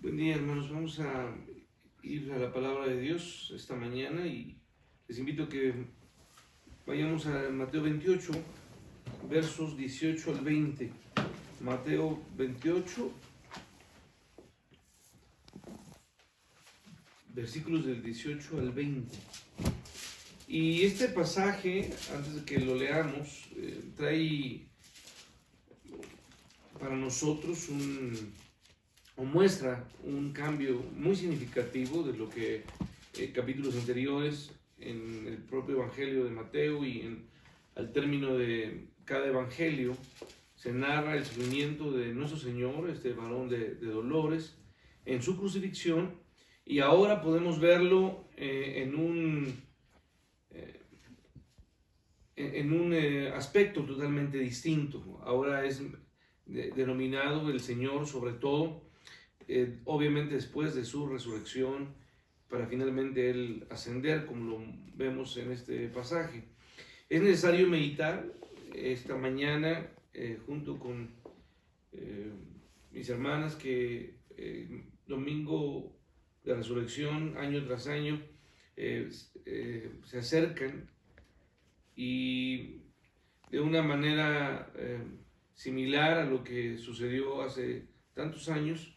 Buen día, hermanos. Vamos a ir a la palabra de Dios esta mañana y les invito a que vayamos a Mateo 28, versos 18 al 20. Mateo 28, versículos del 18 al 20. Y este pasaje, antes de que lo leamos, trae para nosotros o muestra un cambio muy significativo de lo que capítulos anteriores en el propio Evangelio de Mateo y al término de cada Evangelio se narra el sufrimiento de nuestro Señor, este varón de dolores, en su crucifixión, y ahora podemos verlo en un aspecto totalmente distinto. Ahora es denominado el Señor sobre todo, obviamente después de su resurrección, para finalmente Él ascender, como lo vemos en este pasaje. Es necesario meditar esta mañana junto con mis hermanas que domingo de resurrección, año tras año, se acercan y de una manera similar a lo que sucedió hace tantos años,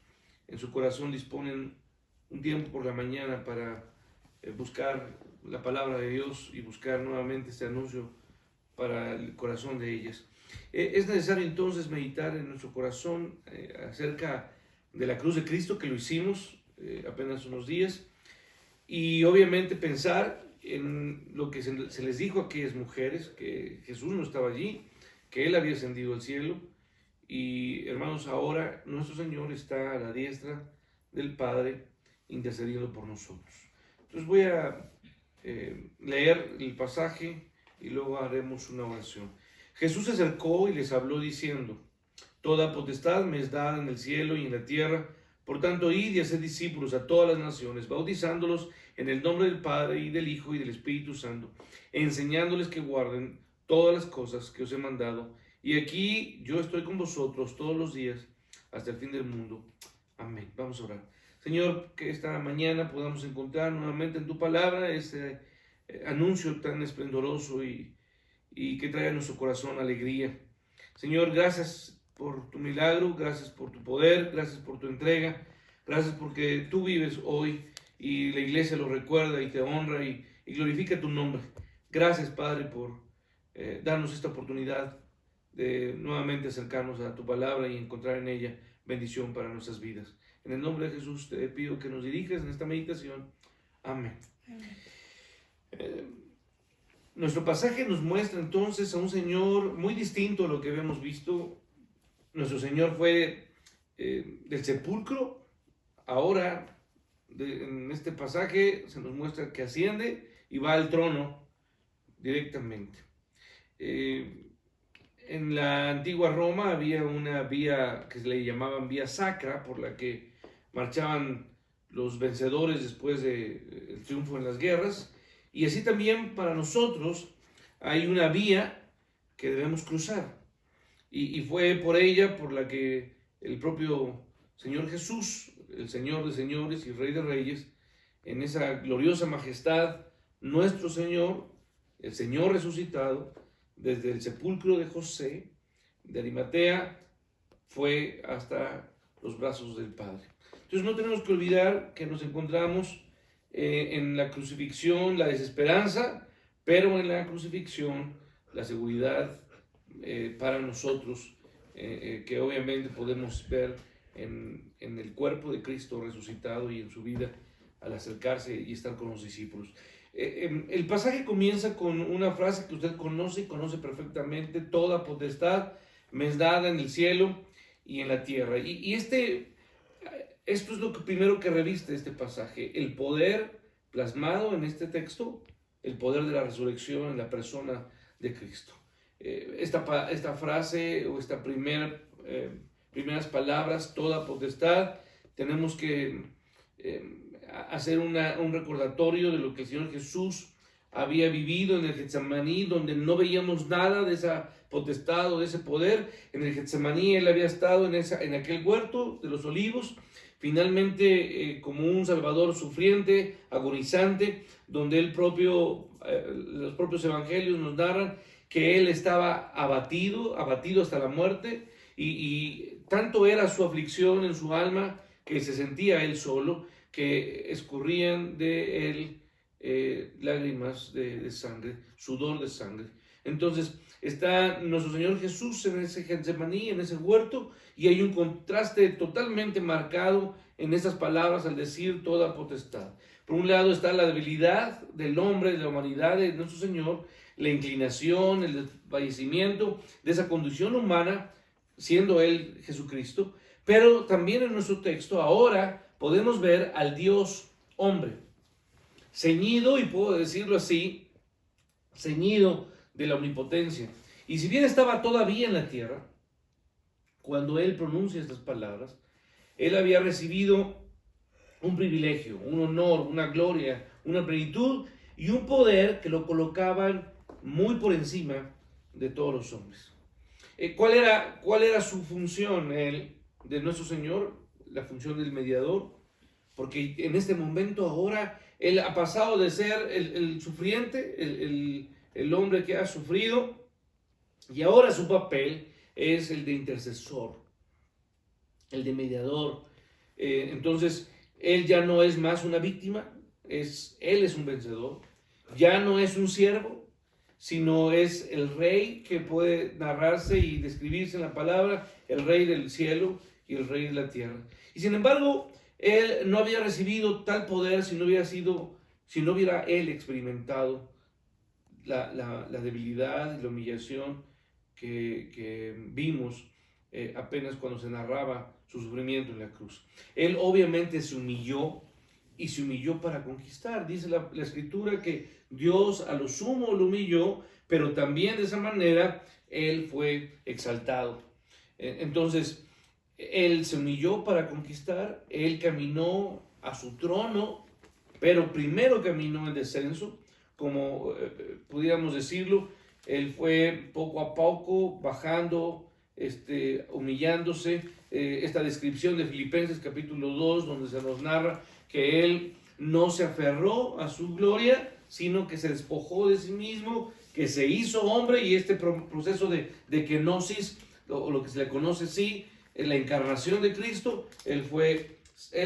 en su corazón disponen un tiempo por la mañana para buscar la palabra de Dios y buscar nuevamente este anuncio para el corazón de ellas. Es necesario entonces meditar en nuestro corazón acerca de la cruz de Cristo, que lo hicimos apenas unos días, y obviamente pensar en lo que se les dijo a aquellas mujeres, que Jesús no estaba allí, que Él había ascendido al cielo. Y hermanos, ahora nuestro Señor está a la diestra del Padre intercediendo por nosotros. Entonces voy a leer el pasaje y luego haremos una oración. Jesús se acercó y les habló diciendo: Toda potestad me es dada en el cielo y en la tierra. Por tanto, id y haced discípulos a todas las naciones, bautizándolos en el nombre del Padre y del Hijo y del Espíritu Santo, enseñándoles que guarden todas las cosas que os he mandado. Y aquí yo estoy con vosotros todos los días hasta el fin del mundo. Amén. Vamos a orar. Señor, que esta mañana podamos encontrar nuevamente en tu palabra ese anuncio tan esplendoroso y que traiga a nuestro corazón alegría. Señor, gracias por tu milagro, gracias por tu poder, gracias por tu entrega, gracias porque tú vives hoy y la iglesia lo recuerda y te honra y glorifica tu nombre. Gracias, Padre, por darnos esta oportunidad de nuevamente acercarnos a tu palabra y encontrar en ella bendición para nuestras vidas. En el nombre de Jesús te pido que nos dirijas en esta meditación. Amén. Nuestro pasaje nos muestra entonces a un Señor muy distinto a lo que habíamos visto. Nuestro Señor fue del sepulcro. Ahora, en este pasaje se nos muestra que asciende y va al trono directamente. En la antigua Roma había una vía que se le llamaban vía sacra, por la que marchaban los vencedores después del triunfo en las guerras. Y así también para nosotros hay una vía que debemos cruzar. Y fue por ella por la que el propio Señor Jesús, el Señor de señores y Rey de reyes, en esa gloriosa majestad, nuestro Señor, el Señor resucitado, desde el sepulcro de José de Arimatea, fue hasta los brazos del Padre. Entonces no tenemos que olvidar que nos encontramos en la crucifixión, la desesperanza, pero en la crucifixión, la seguridad para nosotros, que obviamente podemos ver en el cuerpo de Cristo resucitado y en su vida al acercarse y estar con los discípulos. El pasaje comienza con una frase que usted conoce y conoce perfectamente: toda potestad me es dada en el cielo y en la tierra. Y esto es lo primero que reviste este pasaje: el poder plasmado en este texto, el poder de la resurrección en la persona de Cristo. Esta frase o estas primeras palabras, toda potestad, tenemos que hacer un recordatorio de lo que el Señor Jesús había vivido en el Getsemaní, donde no veíamos nada de esa potestad o de ese poder. En el Getsemaní él había estado en aquel huerto de los olivos, finalmente como un Salvador sufriente, agonizante, donde los propios evangelios nos narran que él estaba abatido hasta la muerte, y tanto era su aflicción en su alma que se sentía él solo, que escurrían de él lágrimas de sangre, sudor de sangre. Entonces está nuestro Señor Jesús en ese Getsemaní, en ese huerto, y hay un contraste totalmente marcado en esas palabras al decir toda potestad. Por un lado está la debilidad del hombre, de la humanidad, de nuestro Señor, la inclinación, el desfallecimiento de esa condición humana, siendo Él Jesucristo. Pero también en nuestro texto ahora podemos ver al Dios hombre, ceñido, y puedo decirlo así, ceñido de la omnipotencia. Y si bien estaba todavía en la tierra, cuando Él pronuncia estas palabras, Él había recibido un privilegio, un honor, una gloria, una plenitud y un poder que lo colocaban muy por encima de todos los hombres. ¿Cuál era su función, de nuestro Señor? La función del mediador, porque en este momento ahora Él ha pasado de ser el sufriente, el hombre que ha sufrido, y ahora su papel es el de intercesor, el de mediador. Entonces, Él ya no es más una víctima, Él es un vencedor, ya no es un siervo, sino es el rey que puede narrarse y describirse en la palabra, el rey del cielo y el rey de la tierra. Y sin embargo, Él no había recibido tal poder si no hubiera Él experimentado la debilidad y la humillación que vimos apenas cuando se narraba su sufrimiento en la cruz. Él obviamente se humilló, y se humilló para conquistar. Dice la Escritura que Dios a lo sumo lo humilló, pero también de esa manera Él fue exaltado. Entonces, Él se humilló para conquistar, Él caminó a su trono, pero primero caminó en descenso, como pudiéramos decirlo. Él fue poco a poco bajando, humillándose. Esta descripción de Filipenses capítulo 2, donde se nos narra que Él no se aferró a su gloria, sino que se despojó de sí mismo, que se hizo hombre, y este proceso de kenosis, o lo que se le conoce así, en la encarnación de Cristo, Él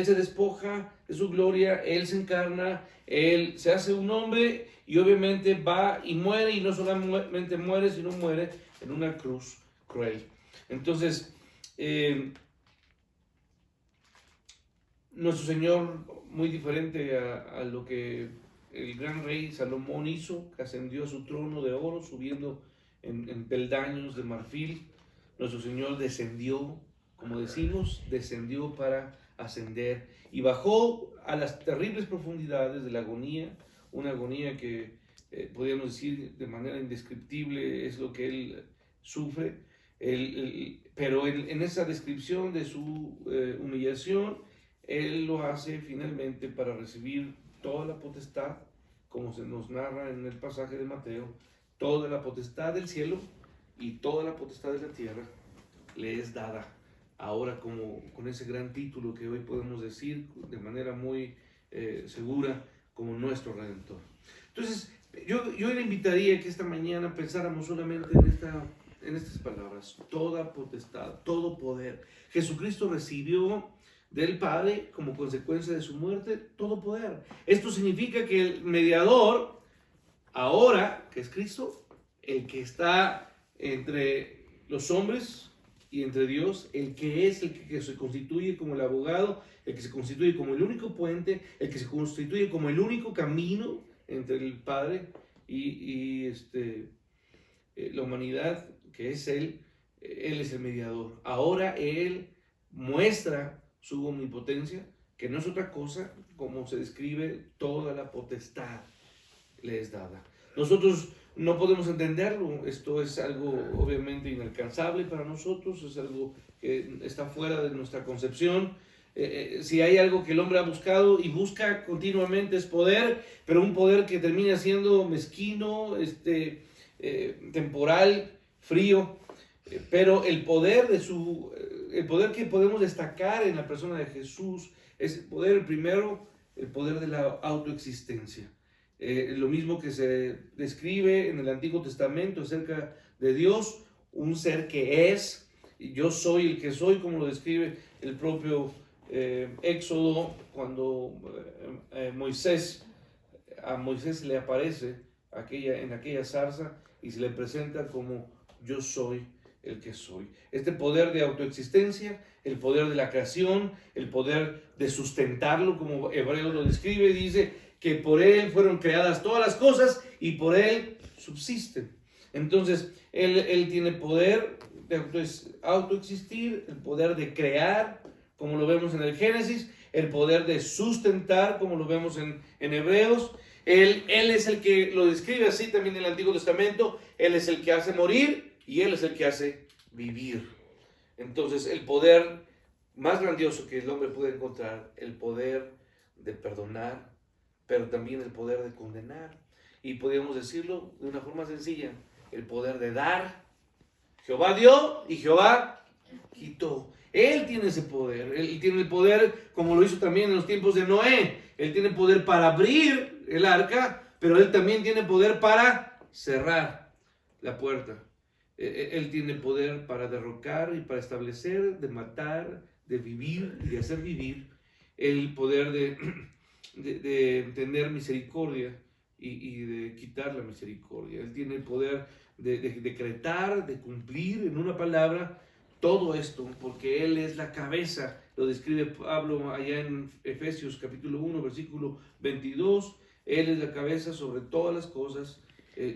se despoja de su gloria, Él se encarna, Él se hace un hombre, y obviamente va y muere, y no solamente muere, sino muere en una cruz cruel. Entonces, nuestro Señor, muy diferente a lo que el gran rey Salomón hizo, que ascendió a su trono de oro, subiendo en peldaños de marfil. Nuestro Señor descendió, como decimos, descendió para ascender, y bajó a las terribles profundidades de la agonía, una agonía que podríamos decir de manera indescriptible es lo que Él sufre. Pero en esa descripción de su humillación, Él lo hace finalmente para recibir toda la potestad, como se nos narra en el pasaje de Mateo. Toda la potestad del cielo y toda la potestad de la tierra le es dada. Ahora, con ese gran título que hoy podemos decir de manera muy segura, como nuestro Redentor. Entonces, yo le invitaría que esta mañana pensáramos solamente en estas palabras: toda potestad, todo poder. Jesucristo recibió del Padre, como consecuencia de su muerte, todo poder. Esto significa que el mediador, ahora, que es Cristo, el que está entre los hombres y entre Dios, el que se constituye como el abogado, el que se constituye como el único puente, el que se constituye como el único camino entre el Padre y la humanidad, que es Él es el mediador. Ahora Él muestra su omnipotencia, que no es otra cosa, como se describe, toda la potestad le es dada. Nosotros no podemos entenderlo, esto es algo obviamente inalcanzable para nosotros, es algo que está fuera de nuestra concepción. Si hay algo que el hombre ha buscado y busca continuamente es poder, pero un poder que termina siendo mezquino, temporal, frío. Pero el poder el poder que podemos destacar en la persona de Jesús es el poder, el primero, el poder de la autoexistencia. Lo mismo que se describe en el Antiguo Testamento acerca de Dios, un ser que es, yo soy el que soy, como lo describe el propio Éxodo, cuando a Moisés se le aparece en aquella zarza y se le presenta como yo soy el que soy. Este poder de autoexistencia, el poder de la creación, el poder de sustentarlo, como Hebreos lo describe, dice que por él fueron creadas todas las cosas y por él subsisten. Entonces, él tiene poder de autoexistir, el poder de crear, como lo vemos en el Génesis, el poder de sustentar, como lo vemos en Hebreos. Él es el que lo describe así también en el Antiguo Testamento. Él es el que hace morir y él es el que hace vivir. Entonces, el poder más grandioso que el hombre puede encontrar, el poder de perdonar, pero también el poder de condenar. Y podríamos decirlo de una forma sencilla, el poder de dar. Jehová dio y Jehová quitó. Él tiene ese poder. Él tiene el poder, como lo hizo también en los tiempos de Noé. Él tiene poder para abrir el arca, pero él también tiene poder para cerrar la puerta. Él tiene poder para derrocar y para establecer, de matar, de vivir y de hacer vivir. El poder de tener misericordia y de quitar la misericordia. Él tiene el poder de decretar, de cumplir en una palabra todo esto, porque Él es la cabeza. Lo describe Pablo allá en Efesios capítulo 1, versículo 22. Él es la cabeza sobre todas las cosas,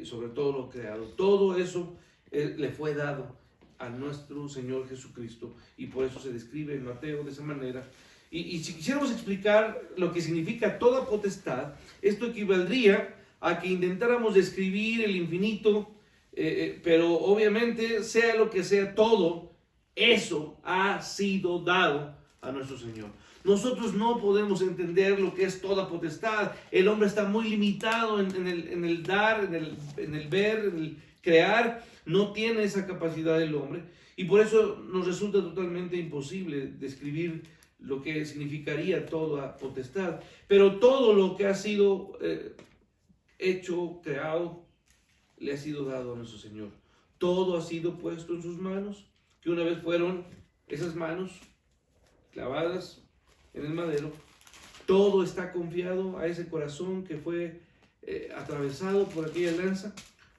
sobre todo lo creado. Todo eso le fue dado a nuestro Señor Jesucristo, y por eso se describe en Mateo de esa manera. Y si quisiéramos explicar lo que significa toda potestad, esto equivaldría a que intentáramos describir el infinito, pero obviamente, sea lo que sea, todo eso ha sido dado a nuestro Señor. Nosotros no podemos entender lo que es toda potestad. El hombre está muy limitado en el dar, en el ver, en el crear. No tiene esa capacidad el hombre, y por eso nos resulta totalmente imposible describir lo que significaría toda potestad. Pero todo lo que ha sido hecho, creado, le ha sido dado a nuestro Señor. Todo ha sido puesto en sus manos, que una vez fueron esas manos clavadas en el madero. Todo está confiado a ese corazón que fue atravesado por aquella lanza.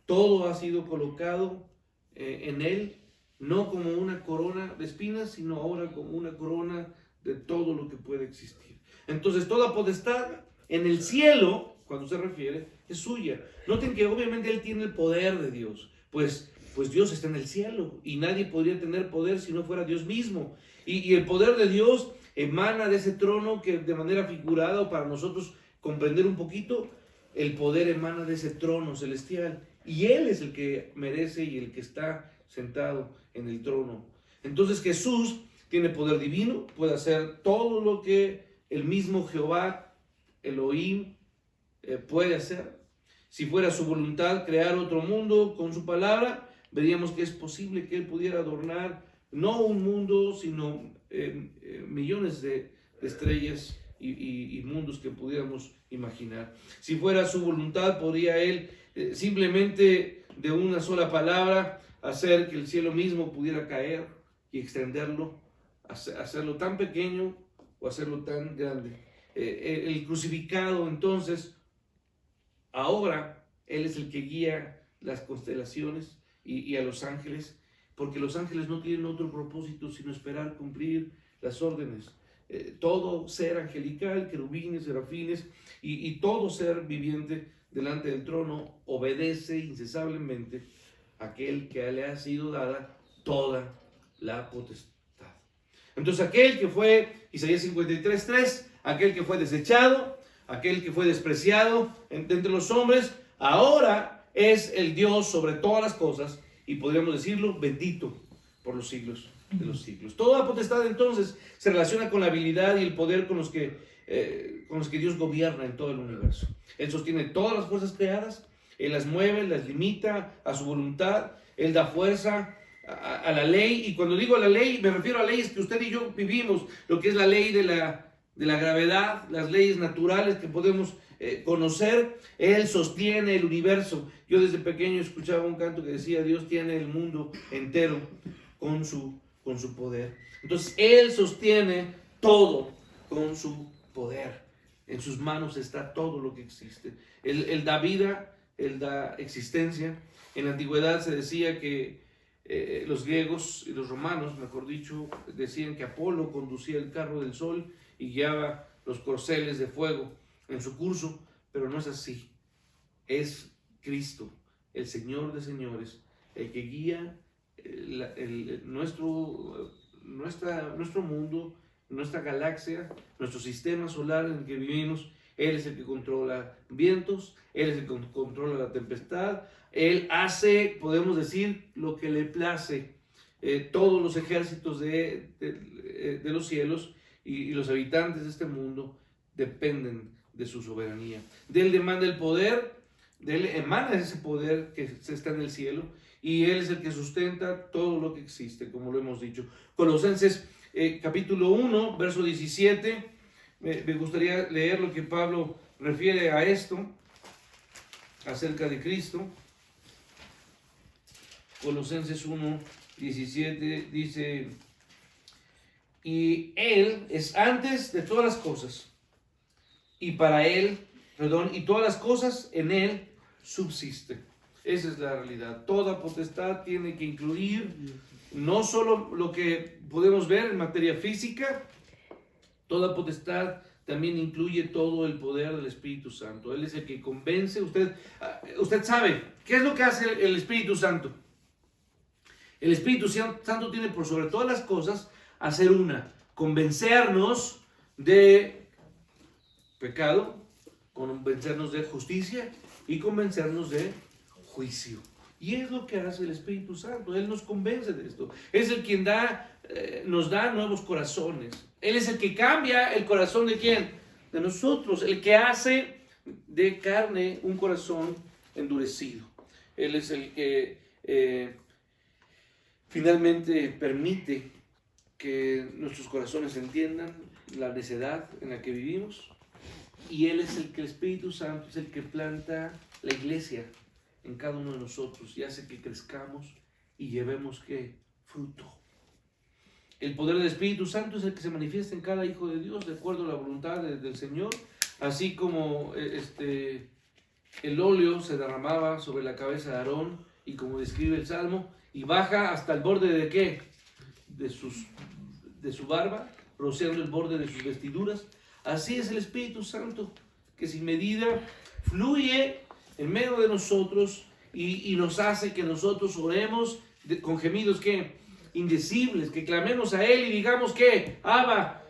Todo ha sido colocado en él, no como una corona de espinas, sino ahora como una corona de todo lo que puede existir. Entonces, toda potestad en el cielo, cuando se refiere, es suya. Noten que obviamente Él tiene el poder de Dios, pues Dios está en el cielo, y nadie podría tener poder si no fuera Dios mismo. Y el poder de Dios emana de ese trono, que de manera figurada, o para nosotros comprender un poquito, el poder emana de ese trono celestial. Y Él es el que merece y el que está sentado en el trono. Entonces Jesús tiene poder divino, puede hacer todo lo que el mismo Jehová, Elohim, puede hacer. Si fuera su voluntad crear otro mundo con su palabra, veríamos que es posible que Él pudiera adornar no un mundo, sino millones de estrellas y mundos que pudiéramos imaginar. Si fuera su voluntad, podría Él simplemente de una sola palabra hacer que el cielo mismo pudiera caer y extenderlo, hacerlo tan pequeño o hacerlo tan grande. El crucificado, entonces, ahora Él es el que guía las constelaciones y a los ángeles, porque los ángeles no tienen otro propósito sino esperar cumplir las órdenes. Todo ser angelical, querubines, serafines y todo ser viviente delante del trono obedece incesablemente a aquel que le ha sido dada toda la potestad. Entonces aquel que fue, Isaías 53:3, aquel que fue desechado, aquel que fue despreciado entre los hombres, ahora es el Dios sobre todas las cosas, y podríamos decirlo, bendito por los siglos. de los siglos. Toda potestad entonces se relaciona con la habilidad y el poder con los que Dios gobierna en todo el universo. Él sostiene todas las fuerzas creadas, Él las mueve, las limita a su voluntad, Él da fuerza a la ley, y cuando digo a la ley, me refiero a leyes que usted y yo vivimos, lo que es la ley de la gravedad, las leyes naturales que podemos conocer. Él sostiene el universo. Yo desde pequeño escuchaba un canto que decía: Dios tiene el mundo entero con su poder. Entonces Él sostiene todo con su poder. En sus manos está todo lo que existe. Él da vida, Él da existencia. En la antigüedad se decía que los griegos y los romanos, mejor dicho, decían que Apolo conducía el carro del sol y guiaba los corceles de fuego en su curso, pero no es así. Es Cristo, el Señor de señores, el que guía nuestro mundo, nuestra galaxia, nuestro sistema solar en el que vivimos. Él es el que controla vientos, Él es el que controla la tempestad. Él hace, podemos decir, lo que le place. Todos los ejércitos de los cielos y los habitantes de este mundo dependen de su soberanía. De Él demanda el poder, de Él emana ese poder que está en el cielo, y Él es el que sustenta todo lo que existe, como lo hemos dicho. Colosenses capítulo 1, verso 17, me gustaría leer lo que Pablo refiere a esto, acerca de Cristo. Colosenses 1, 17 dice: y Él es antes de todas las cosas, y todas las cosas en Él subsisten. Esa es la realidad. Toda potestad tiene que incluir no solo lo que podemos ver en materia física, toda potestad también incluye todo el poder del Espíritu Santo. Él es el que convence. Usted sabe, ¿qué es lo que hace el Espíritu Santo? El Espíritu Santo tiene por sobre todas las cosas hacer convencernos de pecado, convencernos de justicia y convencernos de juicio. Y es lo que hace el Espíritu Santo. Él nos convence de esto. Es el quien nos da nuevos corazones. Él es el que cambia el corazón ¿de quién? De nosotros. El que hace de carne un corazón endurecido. Él es el que finalmente permite que nuestros corazones entiendan la necedad en la que vivimos. Y Él es el Espíritu Santo es el que planta la iglesia en cada uno de nosotros y hace que crezcamos y llevemos ¿qué? Fruto. El poder del Espíritu Santo es el que se manifiesta en cada hijo de Dios de acuerdo a la voluntad del Señor, así como el óleo se derramaba sobre la cabeza de Aarón, y como describe el Salmo, y baja hasta el borde ¿de qué? De su barba, rociando el borde de sus vestiduras. Así es el Espíritu Santo, que sin medida fluye en medio de nosotros y nos hace que nosotros oremos con gemidos ¿qué? Indecibles, que clamemos a Él y digamos que Abba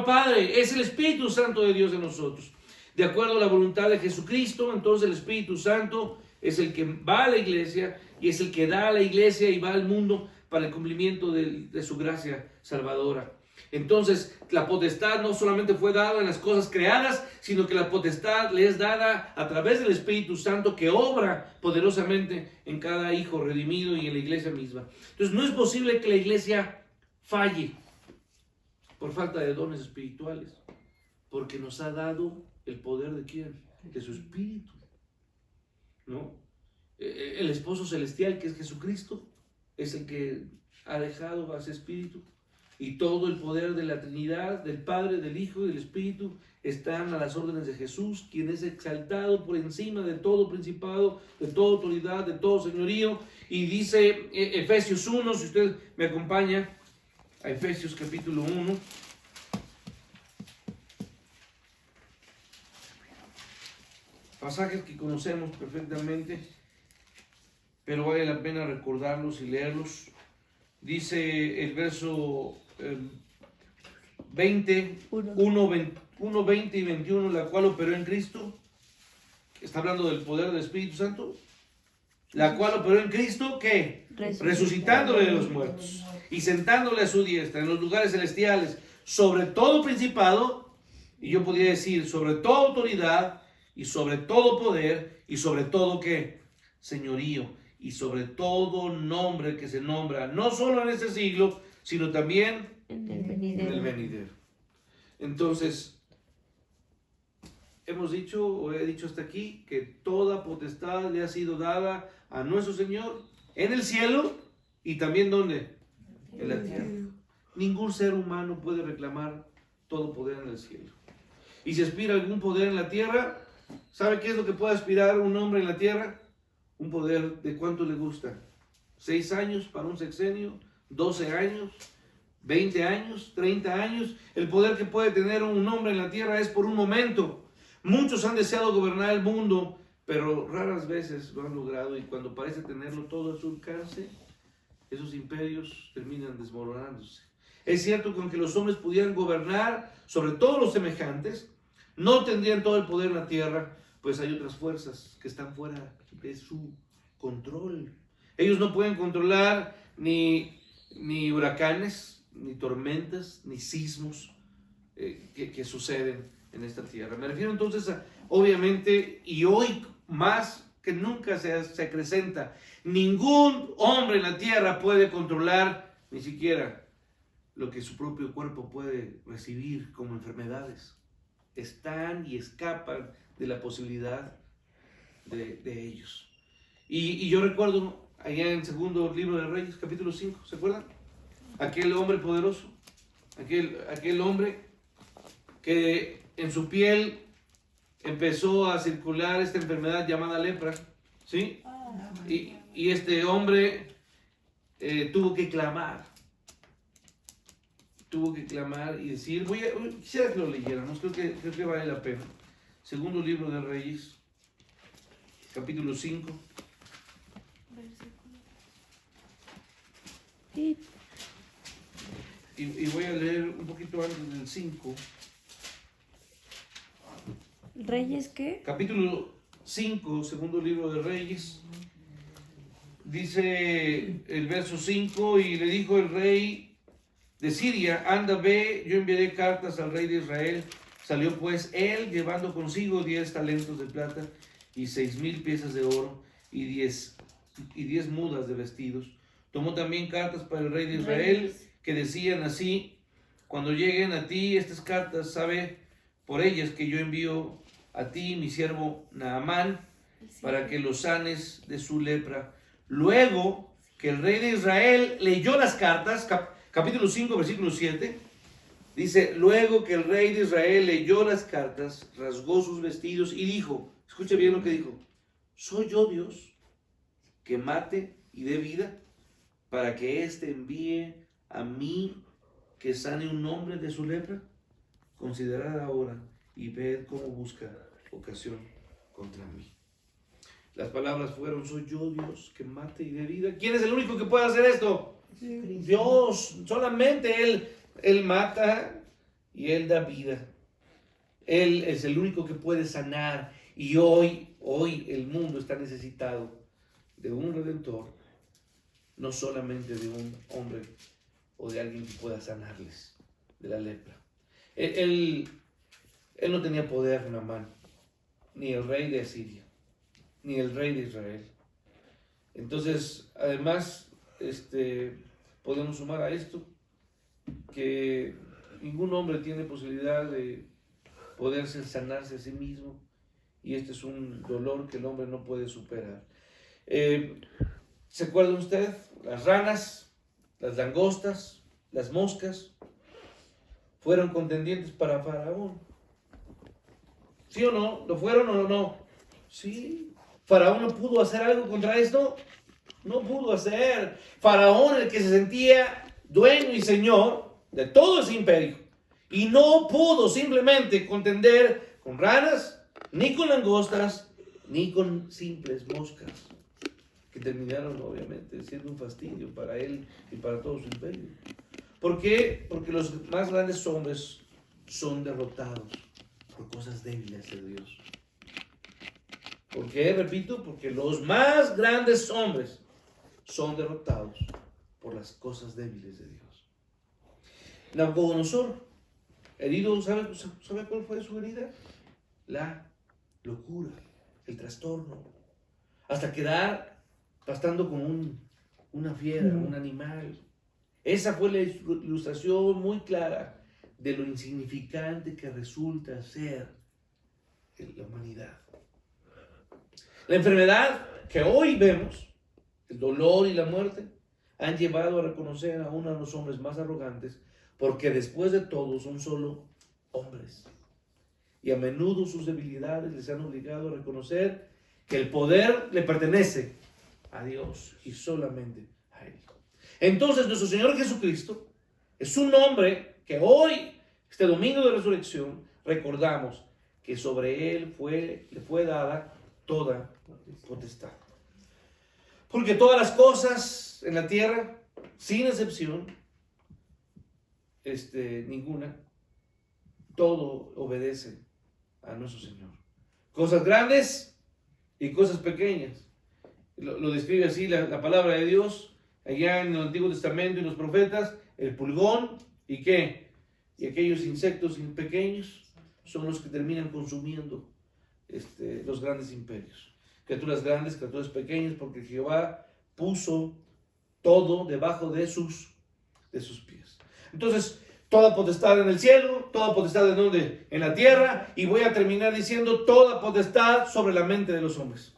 Padre. Es el Espíritu Santo de Dios en nosotros. De acuerdo a la voluntad de Jesucristo, entonces el Espíritu Santo es el que va a la iglesia y es el que da a la iglesia y va al mundo para el cumplimiento de su gracia salvadora. Entonces, la potestad no solamente fue dada en las cosas creadas, sino que la potestad le es dada a través del Espíritu Santo, que obra poderosamente en cada hijo redimido y en la iglesia misma. Entonces, no es posible que la iglesia falle por falta de dones espirituales, porque nos ha dado el poder ¿de quién? De su Espíritu, ¿no? El esposo celestial, que es Jesucristo, es el que ha dejado a ese Espíritu. Y todo el poder de la Trinidad, del Padre, del Hijo y del Espíritu, están a las órdenes de Jesús, quien es exaltado por encima de todo principado, de toda autoridad, de todo señorío. Y dice Efesios 1, si usted me acompaña, a Efesios capítulo 1. Pasajes que conocemos perfectamente, pero vale la pena recordarlos y leerlos. Dice el verso 1, 20 y 21, la cual operó en Cristo. Está hablando del poder del Espíritu Santo. La cual operó en Cristo, ¿qué? resucitándole de los muertos y sentándole a su diestra en los lugares celestiales, sobre todo principado, y yo podría decir sobre toda autoridad y sobre todo poder y sobre todo ¿qué? Señorío y sobre todo nombre que se nombra, no solo en este siglo, sino también En el en venidero. el venidero. Entonces, hemos dicho, o he dicho hasta aquí, que toda potestad le ha sido dada a nuestro Señor en el cielo y también ¿dónde? En la tierra. Ningún ser humano puede reclamar todo poder en el cielo. Y si aspira algún poder en la tierra, ¿sabe qué es lo que puede aspirar un hombre en la tierra? Un poder de cuánto le gusta. 6 años para un sexenio, 12 años, 20 años, 30 años. El poder que puede tener un hombre en la tierra es por un momento. Muchos han deseado gobernar el mundo, pero raras veces lo han logrado, y cuando parece tenerlo todo a su alcance, esos imperios terminan desmoronándose. Es cierto que aunque los hombres pudieran gobernar sobre todos los semejantes, no tendrían todo el poder en la tierra, pues hay otras fuerzas que están fuera de su control. Ellos no pueden controlar ni huracanes, ni tormentas, ni sismos que suceden en esta tierra. Me refiero entonces a, obviamente, y hoy más que nunca se acrecenta, ningún hombre en la tierra puede controlar ni siquiera lo que su propio cuerpo puede recibir como enfermedades. Están y escapan de la posibilidad de ellos. Y yo recuerdo allá en el segundo libro de Reyes, capítulo 5, ¿se acuerdan? Aquel hombre poderoso, aquel hombre que en su piel empezó a circular esta enfermedad llamada lepra, ¿sí? Y este hombre tuvo que clamar y decir, quisiera que lo leyéramos, creo que vale la pena. Segundo libro de Reyes, capítulo 5. Sí. Y voy a leer un poquito antes del 5. ¿Reyes qué? Capítulo 5, segundo libro de Reyes. Dice el verso 5, y le dijo el rey de Siria, anda, ve, yo enviaré cartas al rey de Israel. Salió pues él llevando consigo 10 talentos de plata y 6,000 piezas de oro y 10 mudas de vestidos. Tomó también cartas para el rey de Israel que decían así, cuando lleguen a ti estas cartas, sabe por ellas que yo envío a ti mi siervo Naamán para que lo sanes de su lepra. Luego que el rey de Israel leyó las cartas, capítulo 5, versículo 7, dice, luego que el rey de Israel leyó las cartas, rasgó sus vestidos y dijo, escuche bien lo que dijo, ¿soy yo Dios que mate y dé vida para que éste envíe a mí que sane un hombre de su lepra? Considerad ahora y ved cómo busca ocasión contra mí. Las palabras fueron, soy yo Dios que mate y dé vida. ¿Quién es el único que puede hacer esto? Dios, solamente Él mata y Él da vida. Él es el único que puede sanar. Y hoy el mundo está necesitado de un redentor, no solamente de un hombre o de alguien que pueda sanarles de la lepra. Él no tenía poder en la mano, ni el rey de Asiria, ni el rey de Israel. Entonces, además, podemos sumar a esto que ningún hombre tiene posibilidad de poderse sanarse a sí mismo, y este es un dolor que el hombre no puede superar. ¿Se acuerda usted? Las ranas, las langostas, las moscas fueron contendientes para Faraón. ¿Sí o no? ¿Lo fueron o no? Sí. ¿Faraón no pudo hacer algo contra esto? No pudo hacer. Faraón, el que se sentía dueño y señor de todo ese imperio, y no pudo simplemente contender con ranas, ni con langostas, ni con simples moscas, que terminaron obviamente siendo un fastidio para él y para todo su imperio. ¿Por qué? Porque los más grandes hombres son derrotados por cosas débiles de Dios. ¿Por qué? Repito, porque los más grandes hombres son derrotados por las cosas débiles de Dios. Nabucodonosor, herido, ¿sabe cuál fue su herida? La locura, el trastorno, hasta quedar pastando como una fiera, un animal. Esa fue la ilustración muy clara de lo insignificante que resulta ser la humanidad. La enfermedad que hoy vemos, el dolor y la muerte, han llevado a reconocer aún a los hombres más arrogantes, porque después de todo son solo hombres. Y a menudo sus debilidades les han obligado a reconocer que el poder le pertenece a Dios y solamente a Él. Entonces nuestro Señor Jesucristo es un hombre que hoy, este domingo de resurrección, recordamos que sobre Él le fue dada toda potestad. Porque todas las cosas en la tierra, sin excepción, ninguna, todo obedece a nuestro Señor. Cosas grandes y cosas pequeñas. Lo describe así la palabra de Dios, allá en el Antiguo Testamento y los profetas, el pulgón y ¿qué? Y aquellos insectos pequeños son los que terminan consumiendo los grandes imperios. Criaturas grandes, criaturas pequeñas, porque Jehová puso todo debajo de sus pies. Entonces, toda potestad en el cielo, toda potestad en donde, en la tierra, y voy a terminar diciendo toda potestad sobre la mente de los hombres.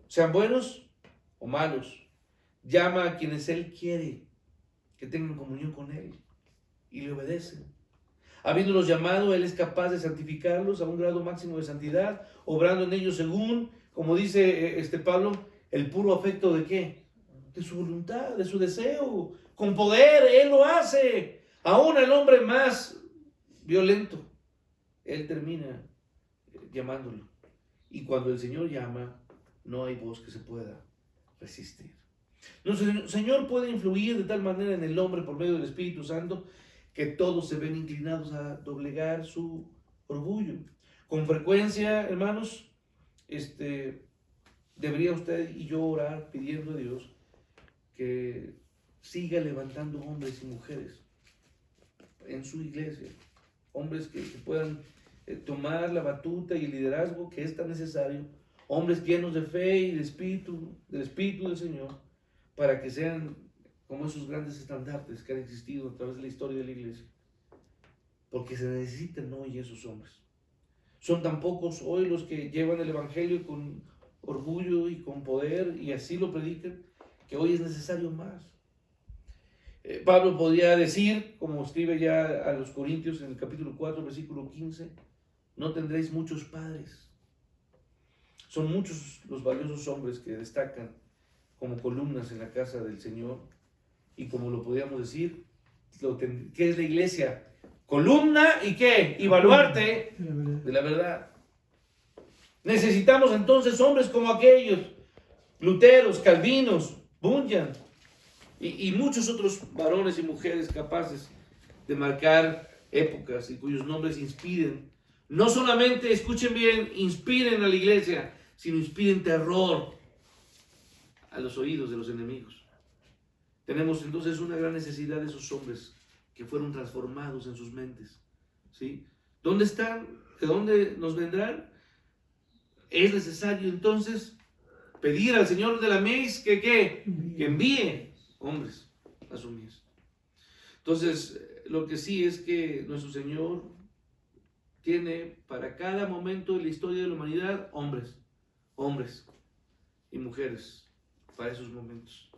Sean buenos o malos, llama a quienes Él quiere que tengan comunión con Él y le obedecen. Habiéndolos llamado, Él es capaz de santificarlos a un grado máximo de santidad, obrando en ellos según, como dice Pablo, el puro afecto ¿de qué? De su voluntad, de su deseo. Con poder, Él lo hace. Aún el hombre más violento, Él termina llamándolo. Y cuando el Señor llama, no hay voz que se pueda resistir. Nuestro Señor puede influir de tal manera en el hombre por medio del Espíritu Santo que todos se ven inclinados a doblegar su orgullo. Con frecuencia, hermanos, debería usted y yo orar pidiendo a Dios que siga levantando hombres y mujeres en su iglesia, hombres que puedan tomar la batuta y el liderazgo que es tan necesario, hombres llenos de fe y del Espíritu del Señor, para que sean como esos grandes estandartes que han existido a través de la historia de la iglesia, porque se necesitan hoy esos hombres. Son tan pocos hoy los que llevan el evangelio con orgullo y con poder y así lo predican, que hoy es necesario más. Pablo podría decir, como escribe ya a los Corintios en el capítulo 4, versículo 15, no tendréis muchos padres. Son muchos los valiosos hombres que destacan como columnas en la casa del Señor. Y como lo podríamos decir, ¿qué es la iglesia? Columna y ¿qué? Y baluarte de la verdad. Necesitamos entonces hombres como aquellos, Luteros, Calvinos, Bunyan y muchos otros varones y mujeres capaces de marcar épocas y cuyos nombres inspiren. No solamente, escuchen bien, inspiren a la iglesia, sino inspiren terror a los oídos de los enemigos. Tenemos entonces una gran necesidad de esos hombres que fueron transformados en sus mentes. ¿Sí? ¿Dónde están? ¿De dónde nos vendrán? Es necesario entonces pedir al Señor de la mies que envíe hombres a su mies. Entonces, lo que sí es que nuestro Señor tiene para cada momento de la historia de la humanidad hombres y mujeres para esos momentos.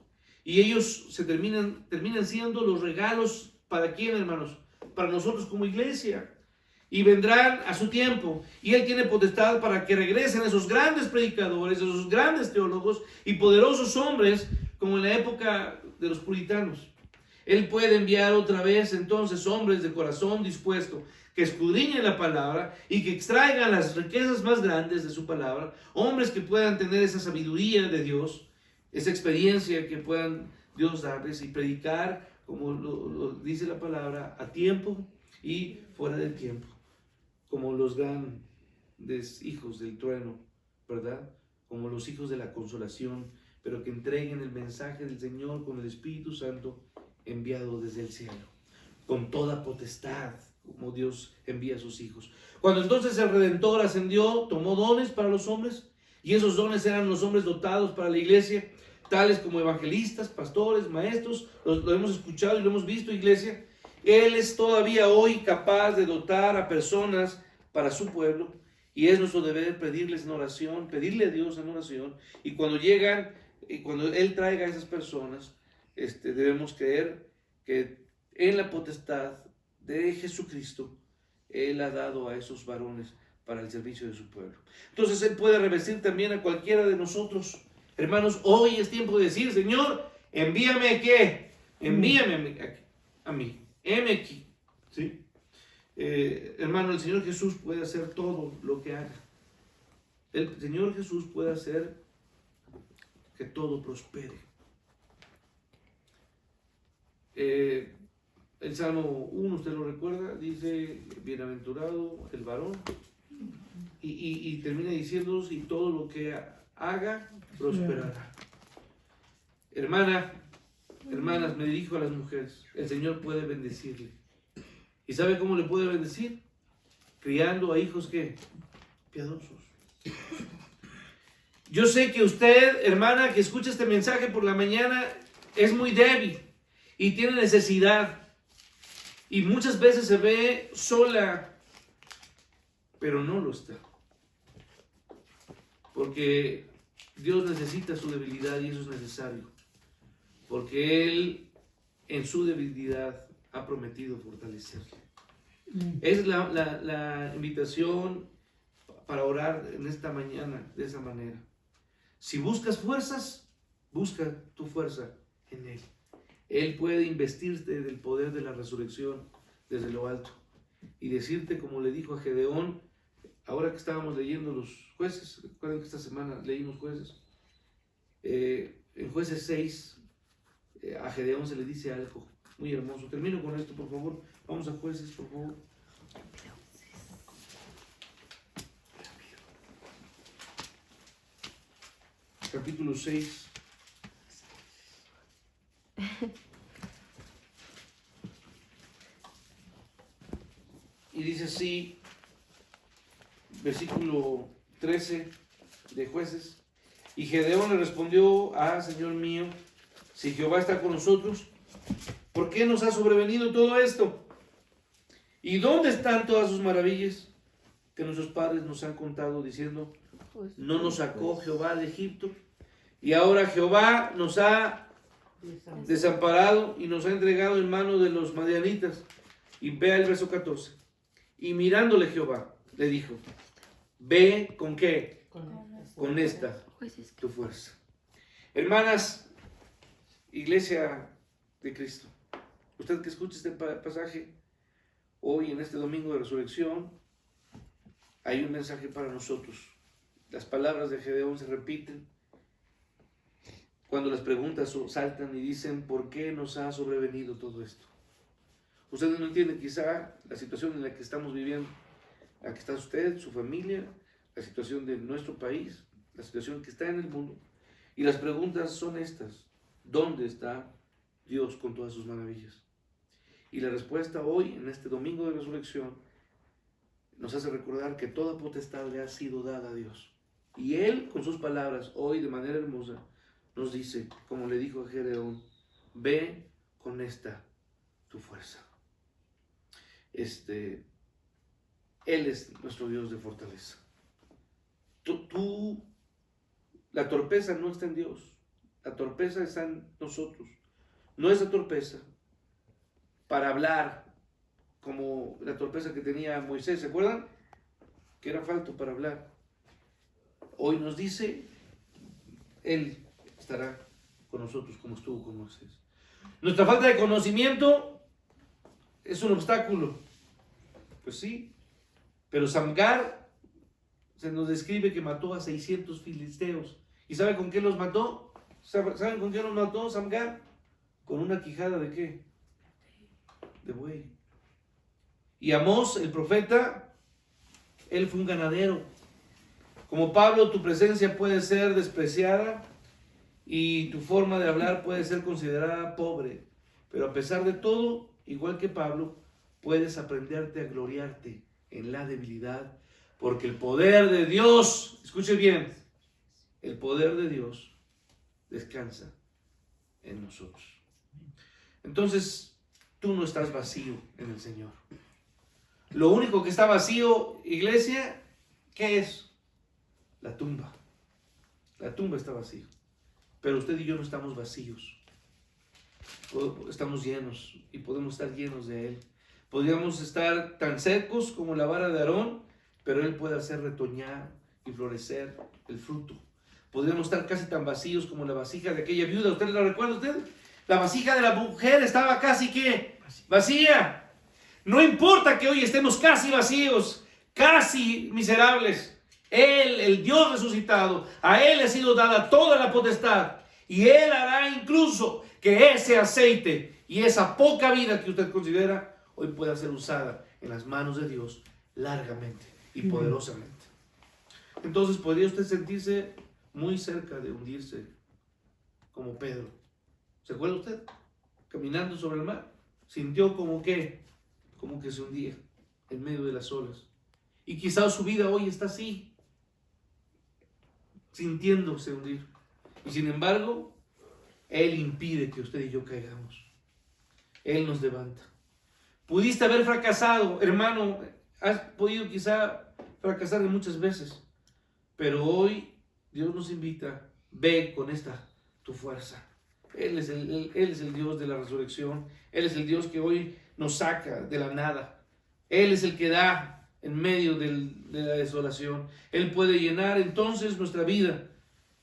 Y ellos terminan siendo los regalos ¿para quién, hermanos? Para nosotros como iglesia. Y vendrán a su tiempo. Y Él tiene potestad para que regresen esos grandes predicadores, esos grandes teólogos y poderosos hombres como en la época de los puritanos. Él puede enviar otra vez entonces hombres de corazón dispuesto que escudriñen la palabra y que extraigan las riquezas más grandes de su palabra. Hombres que puedan tener esa sabiduría de Dios, esa experiencia que puedan Dios darles y predicar, como lo dice la palabra, a tiempo y fuera del tiempo, como los grandes hijos del trueno, ¿verdad? Como los hijos de la consolación pero que entreguen el mensaje del Señor con el Espíritu Santo enviado desde el cielo, con toda potestad, como Dios envía a sus hijos. Cuando entonces el Redentor ascendió, tomó dones para los hombres, y esos dones eran los hombres dotados para la iglesia, tales como evangelistas, pastores, maestros. Lo hemos escuchado y lo hemos visto, iglesia. Él es todavía hoy capaz de dotar a personas para su pueblo, y es nuestro deber pedirles en oración, pedirle a Dios en oración, y cuando llegan, y cuando Él traiga a esas personas, debemos creer que en la potestad de Jesucristo, Él ha dado a esos varones para el servicio de su pueblo. Entonces Él puede revestir también a cualquiera de nosotros. Hermanos, hoy es tiempo de decir: Señor, envíame, ¿qué? Envíame a mí. Heme aquí. ¿Sí? Hermano, el Señor Jesús puede hacer todo lo que haga. El Señor Jesús puede hacer que todo prospere. El Salmo 1, usted lo recuerda, dice: bienaventurado el varón, y termina diciendo: y todo lo que haga prosperará. Hermanas, me dirijo a las mujeres. El Señor puede bendecirle. ¿Y sabe cómo le puede bendecir? Criando a hijos, ¿qué? Piadosos. Yo sé que usted, hermana, que escucha este mensaje por la mañana, es muy débil y tiene necesidad. Y muchas veces se ve sola, pero no lo está. Porque Dios necesita su debilidad, y eso es necesario. Porque Él, en su debilidad, ha prometido fortalecerle. Es la invitación para orar en esta mañana de esa manera. Si buscas fuerzas, busca tu fuerza en Él. Él puede investirte del poder de la resurrección desde lo alto y decirte, como le dijo a Gedeón, ahora que estábamos leyendo los jueces. Recuerden que esta semana leímos jueces. En Jueces 6, a Gedeón se le dice algo muy hermoso. Termino con esto, por favor. Vamos a Jueces, por favor. Capítulo 6. Y dice así, versículo 13 de Jueces: y Gedeón le respondió: Señor mío, si Jehová está con nosotros, ¿por qué nos ha sobrevenido todo esto? ¿Y dónde están todas sus maravillas que nuestros padres nos han contado, diciendo: no nos sacó Jehová de Egipto? Y ahora Jehová nos ha desamparado y nos ha entregado en mano de los madianitas. Y vea el verso 14. Y mirándole Jehová, le dijo: ve, ¿con qué? Con esta tu fuerza. Hermanas, iglesia de Cristo, usted que escucha este pasaje hoy, en este domingo de resurrección, hay un mensaje para nosotros. Las palabras de Gedeón se repiten cuando las preguntas saltan y dicen: ¿por qué nos ha sobrevenido todo esto? Ustedes no entienden quizá la situación en la que estamos viviendo, la que está usted, su familia, la situación de nuestro país, la situación que está en el mundo. Y las preguntas son estas: ¿dónde está Dios con todas sus maravillas? Y la respuesta hoy, en este domingo de resurrección, nos hace recordar que toda potestad le ha sido dada a Dios. Y Él, con sus palabras, hoy de manera hermosa, nos dice, como le dijo a Gedeón: ve con esta tu fuerza. Él es nuestro Dios de fortaleza. La torpeza no está en Dios. La torpeza está en nosotros. No es la torpeza para hablar como la torpeza que tenía Moisés. ¿Se acuerdan? Que era falto para hablar. Hoy nos dice: Él estará con nosotros como estuvo con Moisés. Nuestra falta de conocimiento es un obstáculo. Pues sí. Pero Samgar se nos describe que mató a 600 filisteos. ¿Y sabe con qué los mató? ¿Saben con qué los mató Samgar? Con una quijada ¿de qué? De buey. Y Amós, el profeta, él fue un ganadero. Como Pablo, tu presencia puede ser despreciada y tu forma de hablar puede ser considerada pobre, pero a pesar de todo, igual que Pablo, puedes aprenderte a gloriarte en la debilidad, porque el poder de Dios, escuche bien, el poder de Dios descansa en nosotros. Entonces, tú no estás vacío en el Señor. Lo único que está vacío, iglesia, ¿qué es? La tumba. La tumba está vacía. Pero usted y yo no estamos vacíos. Estamos llenos y podemos estar llenos de Él. Podríamos estar tan secos como la vara de Aarón, pero Él puede hacer retoñar y florecer el fruto. Podríamos estar casi tan vacíos como la vasija de aquella viuda. ¿Usted lo recuerda usted? La vasija de la mujer estaba casi ¿qué? Vacía. No importa que hoy estemos casi vacíos, casi miserables. Él, el Dios resucitado, a Él le ha sido dada toda la potestad. Y Él hará incluso que ese aceite y esa poca vida que usted considera hoy pueda ser usada en las manos de Dios largamente y poderosamente. Entonces podría usted sentirse muy cerca de hundirse como Pedro. ¿Se acuerda usted? Caminando sobre el mar. Sintió como que se hundía en medio de las olas. Y quizás su vida hoy está así, sintiéndose hundir. Y sin embargo, Él impide que usted y yo caigamos. Él nos levanta. Pudiste haber fracasado, hermano. Has podido quizá fracasar muchas veces. Pero hoy Dios nos invita. Ve con esta tu fuerza. Él es el Dios de la resurrección. Él es el Dios que hoy nos saca de la nada. Él es el que da en medio de la desolación. Él puede llenar entonces nuestra vida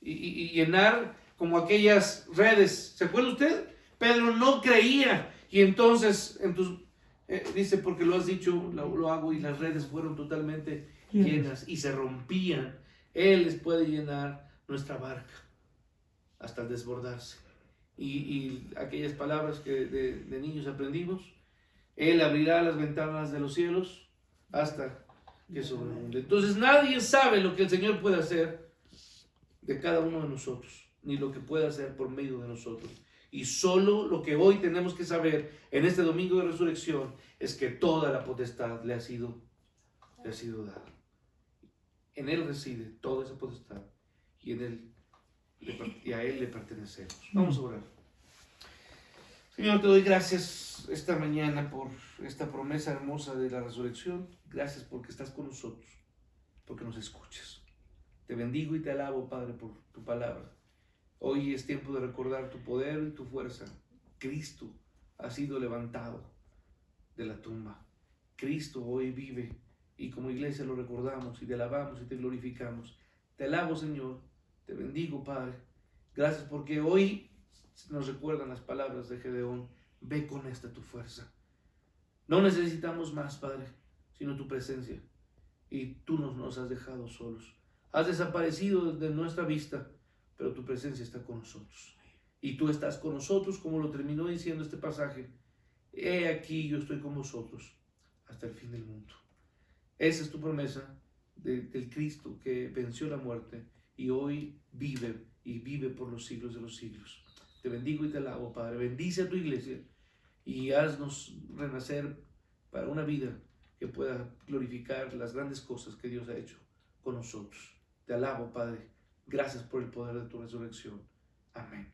y llenar como aquellas redes. ¿Se acuerda usted? Pedro no creía y entonces dice, porque lo has dicho, lo hago, y las redes fueron totalmente llenas y se rompían. Él les puede llenar nuestra barca hasta desbordarse. Y aquellas palabras que de niños aprendimos, Él abrirá las ventanas de los cielos hasta que sobreabunde. Entonces nadie sabe lo que el Señor puede hacer de cada uno de nosotros, ni lo que puede hacer por medio de nosotros. Y solo lo que hoy tenemos que saber en este domingo de resurrección es que toda la potestad le ha sido dada. En Él reside toda esa potestad y a Él le pertenecemos. Vamos a orar. Señor, te doy gracias esta mañana por esta promesa hermosa de la resurrección. Gracias porque estás con nosotros, porque nos escuchas. Te bendigo y te alabo, Padre, por tu palabra. Hoy es tiempo de recordar tu poder y tu fuerza. Cristo ha sido levantado de la tumba. Cristo hoy vive y como iglesia lo recordamos y te alabamos y te glorificamos. Te alabo, Señor. Te bendigo, Padre. Gracias porque hoy nos recuerdan las palabras de Gedeón. Ve con esta tu fuerza. No necesitamos más, Padre, sino tu presencia. Y tú nos has dejado solos. Has desaparecido de nuestra vista, pero tu presencia está con nosotros. Y tú estás con nosotros, como lo terminó diciendo este pasaje. He aquí, yo estoy con vosotros hasta el fin del mundo. Esa es tu promesa del Cristo que venció la muerte y hoy vive y vive por los siglos de los siglos. Te bendigo y te alabo, Padre. Bendice a tu iglesia y haznos renacer para una vida que pueda glorificar las grandes cosas que Dios ha hecho con nosotros. Te alabo, Padre. Gracias por el poder de tu resurrección. Amén.